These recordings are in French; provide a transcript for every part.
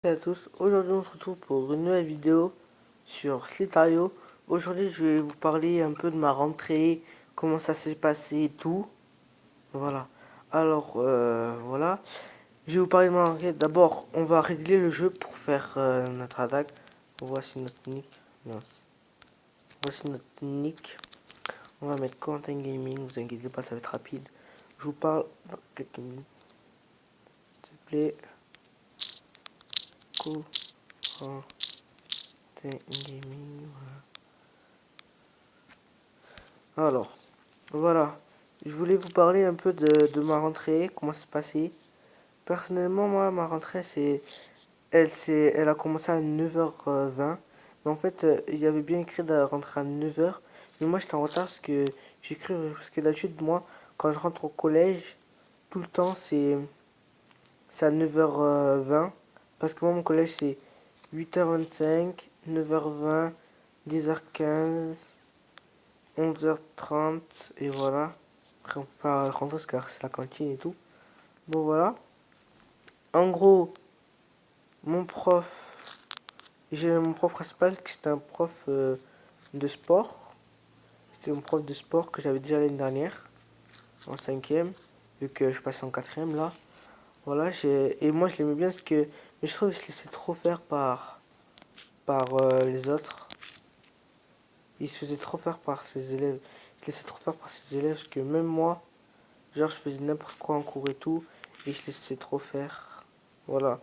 Salut à tous, aujourd'hui on se retrouve pour une nouvelle vidéo sur Slither.io. Aujourd'hui je vais vous parler un peu de ma rentrée, comment ça s'est passé et tout. Voilà. Alors voilà, je vais vous parler de ma rentrée. D'abord on va régler le jeu pour faire notre attaque. Voici notre nick. Mince. Voici notre nick. On va mettre Quentin Gaming, vous inquiétez pas, ça va être rapide. Je vous parle dans quelques minutes. S'il vous plaît. Quentin Gaming. Alors, voilà. Je voulais vous parler un peu de ma rentrée, comment ça s'est passé. Personnellement, moi, ma rentrée, elle a commencé à 9h20. Mais en fait, il y avait bien écrit de rentrer à 9h. Mais moi, j'étais en retard parce que d'habitude, moi, quand je rentre au collège, tout le temps, c'est à 9h20. Parce que moi, mon collège, c'est 8h25, 9h20, 10h15, 11h30, et voilà. Après, on peut pas rentrer parce que c'est la cantine et tout. Bon, voilà. En gros, mon prof, j'ai mon prof principal qui c'était un prof de sport. C'était mon prof de sport que j'avais déjà l'année dernière, en cinquième, vu que je passais en quatrième là. Voilà, et moi je l'aimais bien parce que, mais je trouve qu'il se laissait trop faire par les autres. Il se faisait trop faire par ses élèves. Il se laissait trop faire par ses élèves parce que même moi, genre je faisais n'importe quoi en cours et tout, et je laissais trop faire. Voilà.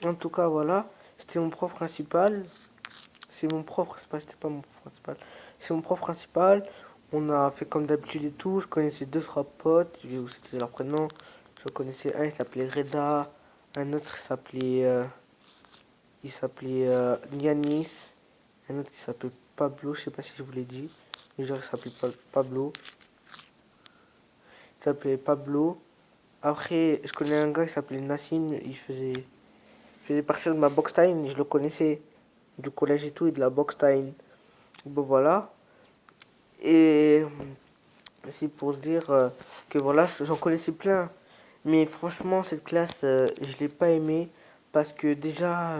En tout cas, voilà. C'était mon prof principal. C'est mon prof principal, c'était pas mon prof principal. C'est mon prof principal. On a fait comme d'habitude et tout. Je connaissais deux, trois potes. J'ai vu où c'était leur prénom. Je connaissais un, il s'appelait Reda. Un autre, il s'appelait Yanis. Un autre, il s'appelait Pablo. Je sais pas si je vous l'ai dit. Mais genre, il s'appelait Pablo. Il s'appelait Pablo. Après, je connais un gars qui s'appelait Nassim. Il faisait partie de ma box time. Je le connaissais du collège et tout et de la box time. Bon, voilà. Et c'est pour dire que voilà, j'en connaissais plein. Mais franchement, cette classe, je l'ai pas aimée. Parce que déjà,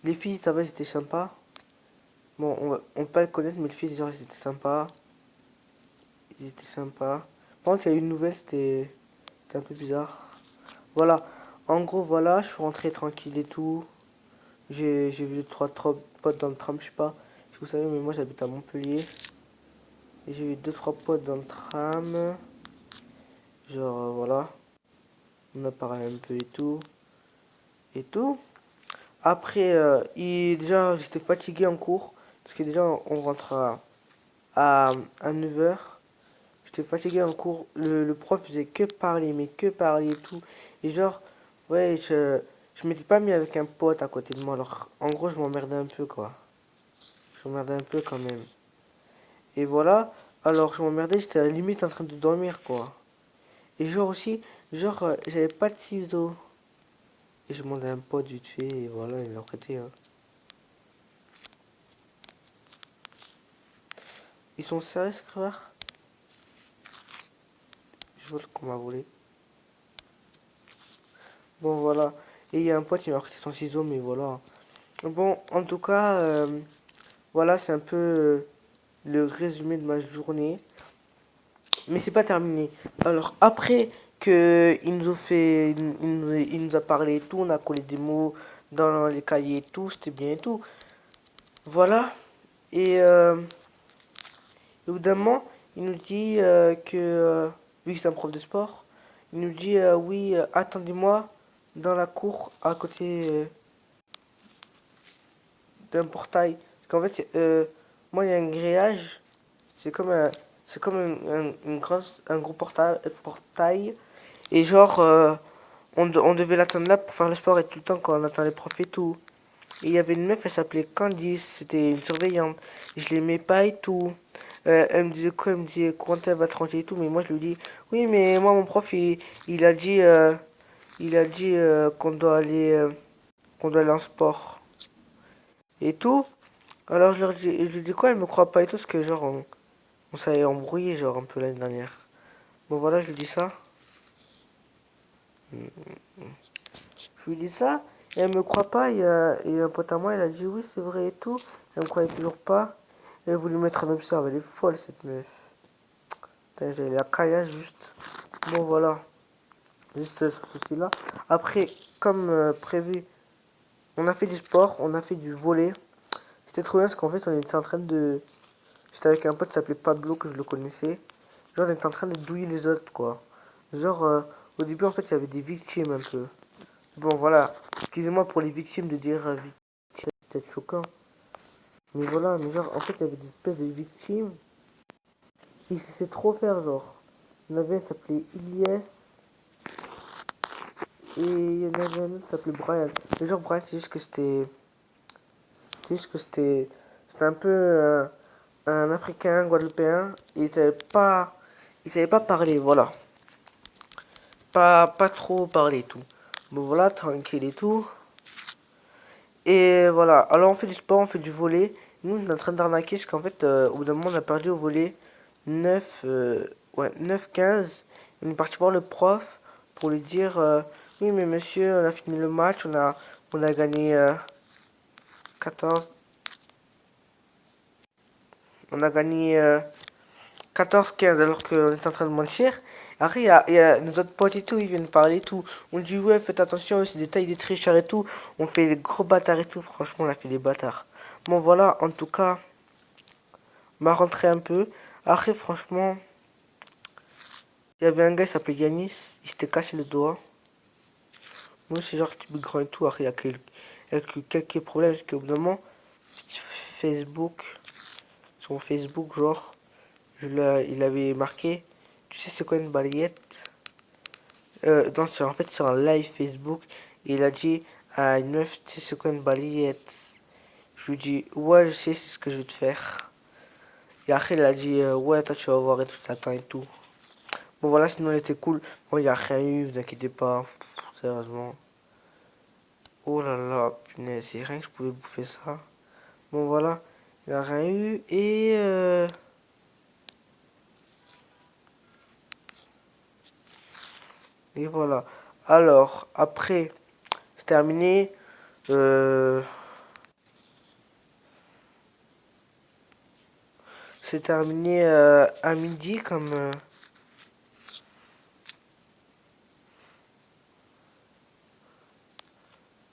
les filles, ça va, c'était sympa. Bon, on peut pas le connaître, mais les filles, genre, ils étaient sympas. Ils étaient sympas. Par contre, il y a eu une nouvelle, c'était un peu bizarre. Voilà. En gros, voilà, je suis rentré tranquille et tout. J'ai vu trois potes dans le tram, je sais pas si vous savez, mais moi j'habite à Montpellier. Et j'ai vu deux, trois potes dans le tram. Genre, voilà. On a parlé un peu et tout. Et tout. Après, déjà, j'étais fatigué en cours. Parce que déjà, on rentre à 9h. J'étais fatigué en cours. Le prof faisait que parler, mais que parler et tout. Et genre, ouais, je m'étais pas mis avec un pote à côté de moi. Alors, en gros, je m'emmerdais un peu, quoi. Je m'emmerdais un peu quand même. Et voilà. Alors, je m'emmerdais, j'étais à la limite en train de dormir, quoi. Et genre aussi, genre, j'avais pas de ciseaux. Et je demandais à un pote vite fait, et voilà, il l'a prêté, hein. Ils sont sérieux, ce crevard? Je vois qu'on m'a volé. Bon, voilà. Et il y a un pote, il m'a prêté son ciseau, mais voilà. Bon, en tout cas, voilà, c'est un peu le résumé de ma journée. Mais c'est pas terminé. Alors, après que il nous a fait, il nous a parlé et tout, on a collé des mots dans les cahiers et tout, c'était bien et tout. Voilà. Et au bout d'un moment, il nous dit vu que c'est un prof de sport, il nous dit oui, attendez-moi dans la cour à côté d'un portail. Parce qu'en fait, moi, il y a un grillage, c'est comme un gros portail. Et genre, on devait l'attendre là pour faire le sport et tout le temps quand on attend les profs et tout. Et il y avait une meuf, elle s'appelait Candice, c'était une surveillante. Je l'aimais pas et tout. Elle me disait quoi? Elle me disait quand elle va trancher et tout. Mais moi je lui dis oui, mais moi mon prof il a dit, qu'on doit aller en sport et tout. Alors je lui dis quoi? Elle me croit pas et tout parce que genre on s'est embrouillé genre un peu l'année dernière. Bon voilà, je lui dis ça. Je lui dis ça Et elle me croit pas, et un pote à moi, il a dit oui, c'est vrai et tout. Elle me croyait toujours pas. Elle voulait mettre un observe, elle est folle cette meuf. Putain, j'ai la caillasse juste. Bon voilà, juste sur ce là. Après, comme prévu, on a fait du sport, on a fait du volley. C'était trop bien parce qu'en fait, on était en train de. J'étais avec un pote qui s'appelait Pablo, que je le connaissais. Genre, on était en train de douiller les autres, quoi. Genre, au début, en fait, il y avait des victimes un peu. Bon, voilà. Excusez-moi pour les victimes de dire victime, c'est peut-être choquant. Mais voilà, mais genre, en fait, il y avait des espèces de victimes qui se laissaient trop faire, genre. Il y en avait un qui s'appelait Ilyes, et il y en avait un autre qui s'appelait Brian. Mais genre, Brian, c'est juste que c'était. C'est juste que c'était. C'était un peu un Africain guadeloupéen. Et il savait pas parler, voilà. Pas trop parler et tout. Bon, voilà, tranquille et tout. Et voilà, alors on fait du sport, on fait du volley. Nous, on est en train d'arnaquer parce qu'en fait, au bout d'un moment, on a perdu au volley 9 ouais, 9-15. On est parti voir le prof pour lui dire oui, mais monsieur, on a fini le match, on a gagné 14. On a gagné 14-15 alors qu'on est en train de mentir. Après, il y a nos autres potes et tout, ils viennent parler et tout. On dit ouais, faites attention, c'est des tailles des tricheurs et tout. On fait des gros bâtards et tout. Franchement, on a fait des bâtards. Bon, voilà, en tout cas, m'a rentré un peu. Après, franchement, il y avait un gars qui s'appelait Yanis, il s'était cassé le doigt. Moi, c'est genre type grand et tout. Après, il y a quelques problèmes parce qu'au bout d'un moment, Facebook, sur mon Facebook, genre, il avait marqué, tu sais c'est quoi une balayette? Non, en fait, c'est un live Facebook. Et il a dit à une meuf, tu sais c'est quoi une balayette? Je lui dis, ouais, je sais, c'est ce que je vais te faire. Et après, il a dit, ouais, toi, tu vas voir et tout, t'attends et tout. Bon, voilà, sinon, elle était cool. Bon, il n'y a rien eu, vous inquiétez pas. Sérieusement. Oh là là, punaise, c'est rien que je pouvais bouffer ça. Bon, voilà, il n'y a rien eu. Et voilà. Alors, après, c'est terminé. Euh, c'est terminé à midi, comme.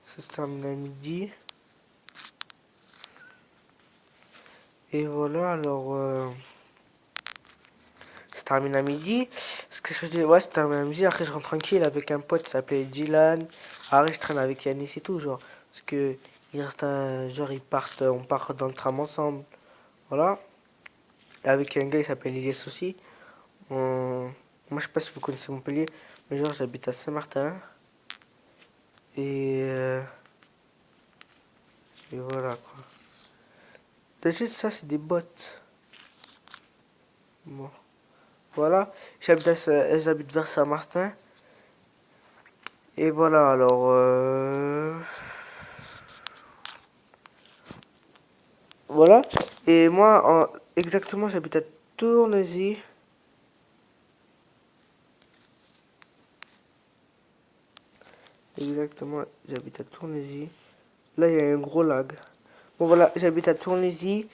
Ça se termine à midi. Et voilà, alors. Ça se termine à midi. Ce que je faisais, ouais, ça se termine à midi. Après, je rentre tranquille avec un pote qui s'appelait Dylan. Après, je traîne avec Yanis et tout, genre. Parce que. Il reste un. Genre, ils partent. On part dans le tram ensemble. Voilà. Avec un gars, il s'appelle Elias aussi. On... Moi, je sais pas si vous connaissez Montpellier. Mais genre, j'habite à Saint-Martin. Et. Et voilà, quoi. Déjà, ça, c'est des bottes. Bon. Voilà. J'habite vers Saint-Martin. Et voilà, alors. Voilà. Et moi, exactement, j'habite à Tournesy. Exactement, j'habite à Tournesy. Là, il y a un gros lag. Bon, voilà, j'habite à Tournesy.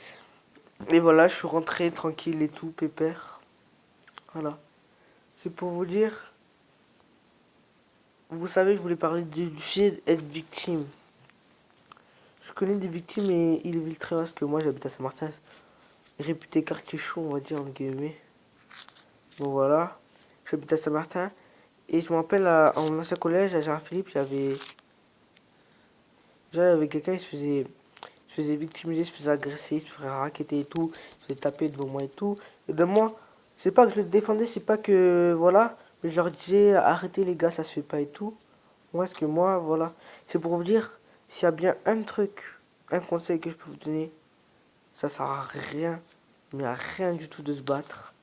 Et voilà, je suis rentré tranquille et tout, pépère. Voilà. C'est pour vous dire. Vous savez, je voulais parler du fait d'être victime. Je connais des victimes et ils vivent très parce que moi, j'habite à Saint-Martin. Réputé quartier chaud, on va dire, en guillemets. Bon, voilà. J'habite à Saint-Martin. Et je me rappelle, à mon ancien collège, à Jean-Philippe, j'avais quelqu'un, il se faisait victimiser, il se faisait agresser, il se faisait raqueter et tout, il se faisait taper devant moi et tout. Et de moi, c'est pas que je le défendais, c'est pas que, voilà, mais je leur disais, arrêtez les gars, ça se fait pas et tout. Moi, est-ce que moi, voilà. C'est pour vous dire, s'il y a bien un truc, un conseil que je peux vous donner, ça sert à rien, mais à rien du tout de se battre.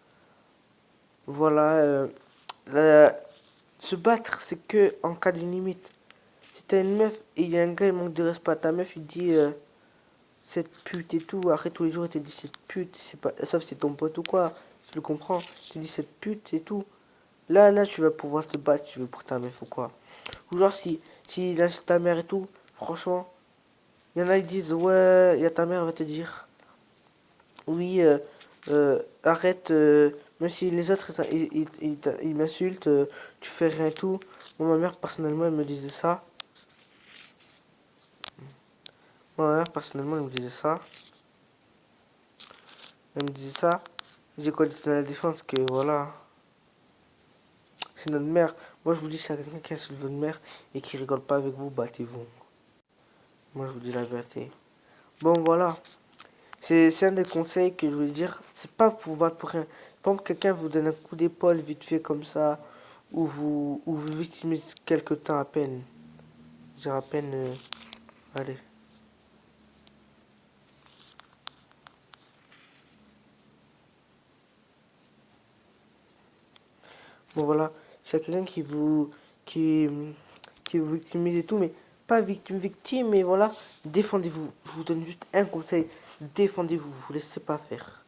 Voilà, la- se battre, c'est que en cas de limite. Si t'as une meuf et il y a un gars, il manque de respect à ta meuf, il dit cette pute et tout. Après, tous les jours, il te dit cette pute, c'est pas, sauf si c'est ton pote ou quoi, tu le comprends. Il te dit cette pute et tout. Là, tu vas pouvoir te battre, si tu veux pour ta meuf ou quoi. Ou genre, si s'il insulte ta mère et tout, franchement, il y en a qui disent, ouais, il y a ta mère va te dire, oui, arrête, même si les autres, ils m'insultent, tu fais rien et tout. Moi, ma mère, personnellement, elle me disait ça. Ma mère, personnellement, elle me disait ça. Elle me disait ça. J'ai continué à la défense que, voilà, c'est notre mère. Moi, je vous dis, c'est quelqu'un qui insulte votre mère et qui rigole pas avec vous, battez-vous. Moi, je vous dis la vérité. Bon, voilà. C'est un des conseils que je voulais dire. C'est pas pour vous battre pour rien. Par exemple, quelqu'un vous donne un coup d'épaule vite fait comme ça, ou vous victimisez quelque temps à peine. Je dirais à peine. Allez. Bon, voilà. C'est quelqu'un qui, qui vous victimise et tout, mais pas victime, mais voilà. Défendez-vous. Je vous donne juste un conseil. Défendez-vous. Vous laissez pas faire.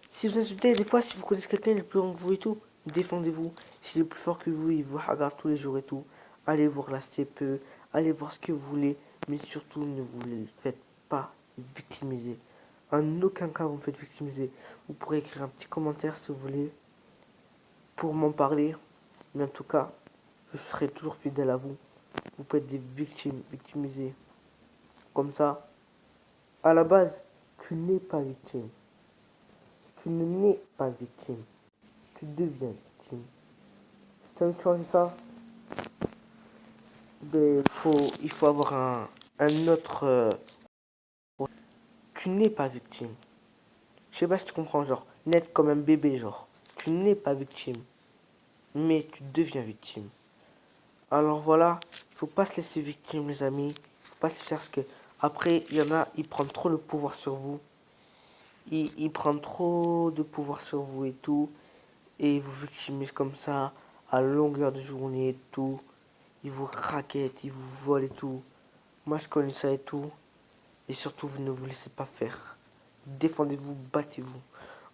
Si vous insultez, des fois, si vous connaissez quelqu'un, il est plus grand que vous et tout, défendez-vous. S'il est plus fort que vous, il vous regarde tous les jours et tout. Allez voir la CPE, allez voir ce que vous voulez, mais surtout ne vous le faites pas victimiser. En aucun cas vous me faites victimiser. Vous pourrez écrire un petit commentaire si vous voulez pour m'en parler, mais en tout cas, je serai toujours fidèle à vous. Vous pouvez être des victimes, victimisés. Comme ça, à la base, tu n'es pas victime. Tu ne n'es pas victime. Tu deviens victime. Si tu as envie de changer ça, ben, il faut avoir un autre. Tu n'es pas victime. Je sais pas si tu comprends, genre, naître comme un bébé, genre. Tu n'es pas victime, mais tu deviens victime. Alors voilà, il faut pas se laisser victime, les amis. Il faut pas se faire ce que. Après, il y en a, ils prennent trop le pouvoir sur vous. Ils prennent trop de pouvoir sur vous et tout. Et ils vous victimisent comme ça, à longueur de journée et tout. Ils vous raquettent, ils vous volent et tout. Moi, je connais ça et tout. Et surtout, vous ne vous laissez pas faire. Défendez-vous, battez-vous.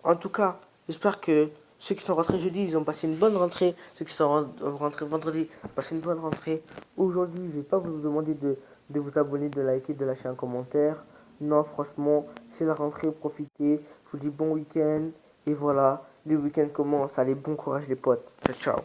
En tout cas, j'espère que ceux qui sont rentrés jeudi, ils ont passé une bonne rentrée. Ceux qui sont rentrés vendredi, passé une bonne rentrée. Aujourd'hui, je ne vais pas vous demander de vous abonner, de liker, de lâcher un commentaire. Non, franchement, c'est la rentrée, profitez. Je vous dis bon week-end. Et voilà, le week-end commence. Allez, bon courage les potes. Ciao, ciao.